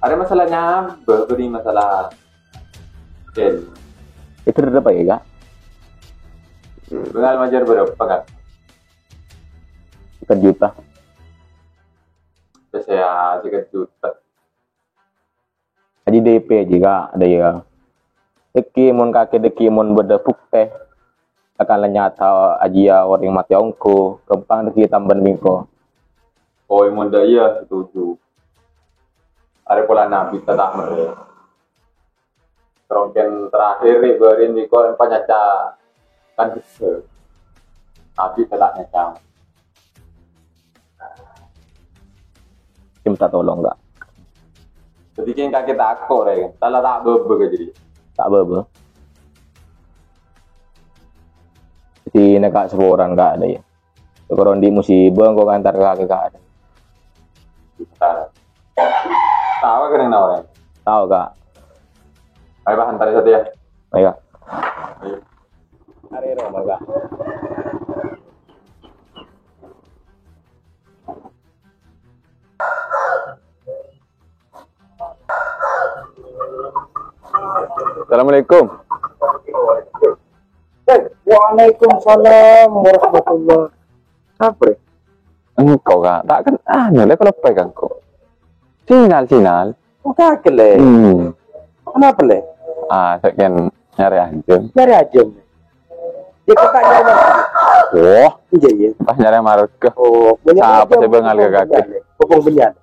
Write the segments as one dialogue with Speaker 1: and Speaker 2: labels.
Speaker 1: Ada masalahnya, beri masalah Jen.
Speaker 2: Itu berapa ya kak?
Speaker 1: Bengal majar berapa kak?
Speaker 2: 1 juta.
Speaker 1: Saya 3 juta.
Speaker 2: Jadi DP aja kak, ada ya. Deki mon kaki deki mon berdepuk teh. Akan lenyata aja orang mati ongko. Kempang deki tamban bingko.
Speaker 1: Oh, yang muda iya setuju. Ada pola nabi tak mere. Terongken terakhir nih berin di kau empat nyaca kan bisa. Nabi tak nyaca.
Speaker 2: Minta tolong kak.
Speaker 1: Jadi kan kaki takut ya. Salah tak bebe jadi.
Speaker 2: Tak apa. Jadi nekak seorang kak ada ya. Kalau di musibah kau antar kaki kak ada.
Speaker 1: Tahu kan yang nawarin?
Speaker 2: Tahu kak.
Speaker 1: Ayo pak hantar satu ya.
Speaker 2: Ayo.
Speaker 1: Ayo.
Speaker 2: Hari Roma kak. Assalamualaikum.
Speaker 3: Waalaikumsalam warahmatullah.
Speaker 2: Apa? Engkau kak, tak kan nyoleh kalau pegang kau. Sinal.
Speaker 3: Enggak le. Kenapa le?
Speaker 2: Sekian nyari aja.
Speaker 3: Nyari aja. Ya kita nyari mana?
Speaker 2: Wah,
Speaker 3: Iya.
Speaker 2: pas nyari marga.
Speaker 3: Oh,
Speaker 2: Siapa sih bengal ke kaki?
Speaker 3: Bopong benyan.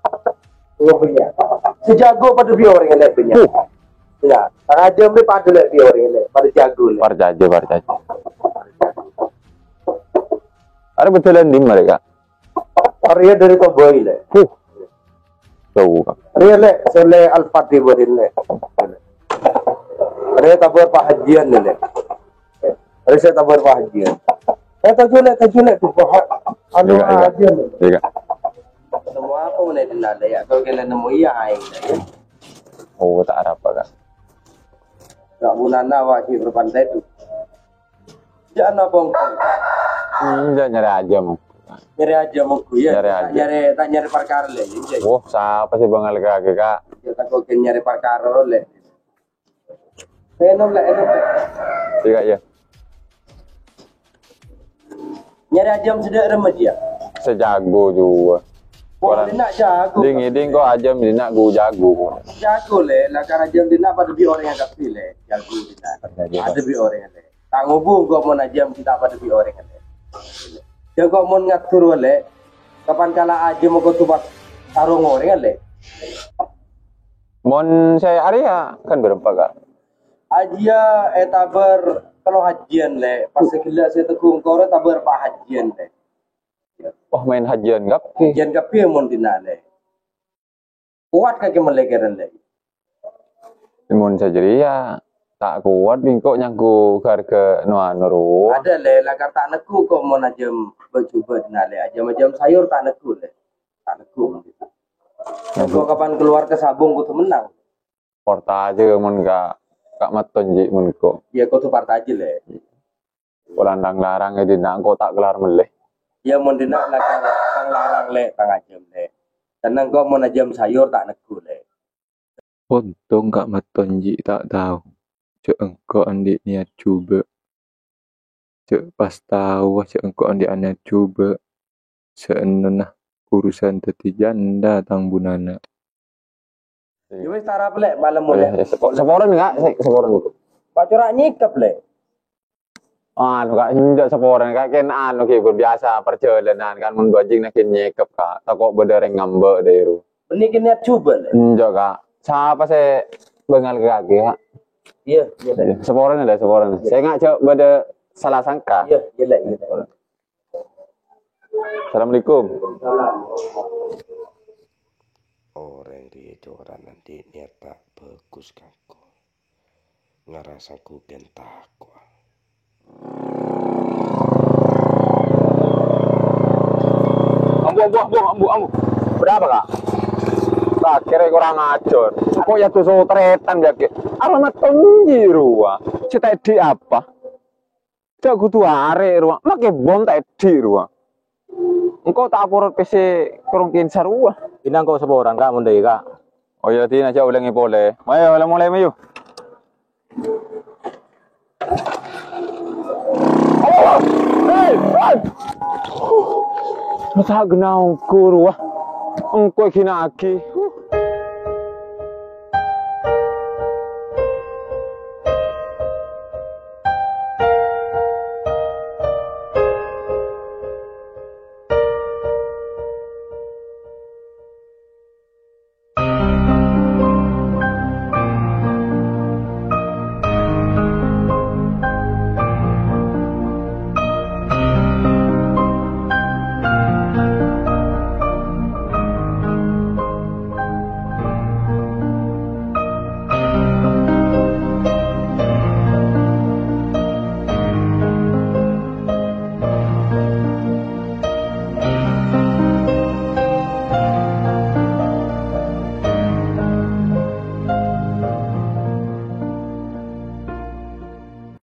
Speaker 3: Sejago pada biore le benyan. Ya, tak aja me pada le biore le, pada jago le.
Speaker 2: Parjaje. Ada betulan di mereka.
Speaker 3: Arya dari Toboy le.
Speaker 2: Tahu kak.
Speaker 3: Arya le, sele Al-Fatih bodin le. Arya tabur pahajian le. Arya saya tabur pahajian. Taju le tu anu hajian le.
Speaker 2: Iya.
Speaker 3: Semua apa mana dinada ya? Kalau kalian nemu iya aing ya.
Speaker 2: Oh, tak ada apa kak.
Speaker 3: Tak bunana wajib berpantai tu. Jangan apa
Speaker 2: Jangan nyari aja mau.
Speaker 3: nyari aja muku ya.
Speaker 2: Nyari aja.
Speaker 3: Tak nyari perkara le.
Speaker 2: Wah, siapa sih bengal ke kaki kak?
Speaker 3: Ya tak kau nyari perkara le. Enom le.
Speaker 2: Iya ya.
Speaker 3: Nyari aja sudah remet ya.
Speaker 2: Sejago juga.
Speaker 3: Wah, dia nak jago.
Speaker 2: Ding kok aja nak gue jago.
Speaker 3: Jago le, lah karena jam dia nak pada bi orang yang kapil le. Jago dia. Ada bi orang le. Tak ngubung kau mau najam kita pada bi orang le. Jangan kau mau ngatur le. Kapan kala aja mau kau tupas sarung orang le.
Speaker 2: Mon saya Arya kan berapa kak?
Speaker 3: Aja etaber kalau hajian le. Pas sekila saya tekung kau taber pak hajian le.
Speaker 2: Wah main hajian gak?
Speaker 3: Hajian kapi mon dinale. Kuat kaki melegeran le.
Speaker 2: Mon saja ya tak kuat bingkok nyangku harga nuanuru.
Speaker 3: Ada le, lah kata anakku kok mau najam bercoba dinale aja macam sayur tak anakku le. Tak anakku. Kau kapan keluar ke sabung kau tuh menang.
Speaker 2: Porta aja mon kak maton ji mon kok.
Speaker 3: Ya kau tuh partai aja le.
Speaker 2: Landang larang itu nak kok tak kelar meleh.
Speaker 3: Ya mau dinak lah kang larang le, kang ajam le. Karena kau mau najam sayur tak anakku le.
Speaker 4: Untung Kak Matonji tak tahu. Cek engkau andi niat coba. Cek pas tahu cek engkau andi niat coba. Seenenah urusan teti janda tangbunana.
Speaker 3: Ya wis tarap le malam mulai.
Speaker 2: Seporan enggak? Seporan.
Speaker 3: Pacorak nyikap le.
Speaker 2: Kak hindak seporan kak ken biasa perjalanan kan mun bajing nak nyekep kak. Takok bedereng ngambek deru.
Speaker 3: Ini niat coba le.
Speaker 2: Enggak kak. Siapa saya bengal ke kaki kak?
Speaker 3: Iya.
Speaker 2: Seporan ada seporan. Saya nggak coba beda salah sangka.
Speaker 3: Iya le.
Speaker 2: Assalamualaikum.
Speaker 5: Orang dia orang nanti niat tak bagus kaku. Ngerasa ku gentakwa.
Speaker 2: Ambu. Berapa kak? Tak kira kurang ajar. Kok ya tuh sotretan ya ke? Alamat tonjiru. Cita di apa? Cak kudu are ruang. Make bom tak di ruang. Engkau tak apurut PC kurung kinsar ruang.
Speaker 6: Inang kau seorang kak mundai kak.
Speaker 2: Oh ya tin aja ulangi boleh. Ayo mulai mayu. Tak genau guru engko kinaki.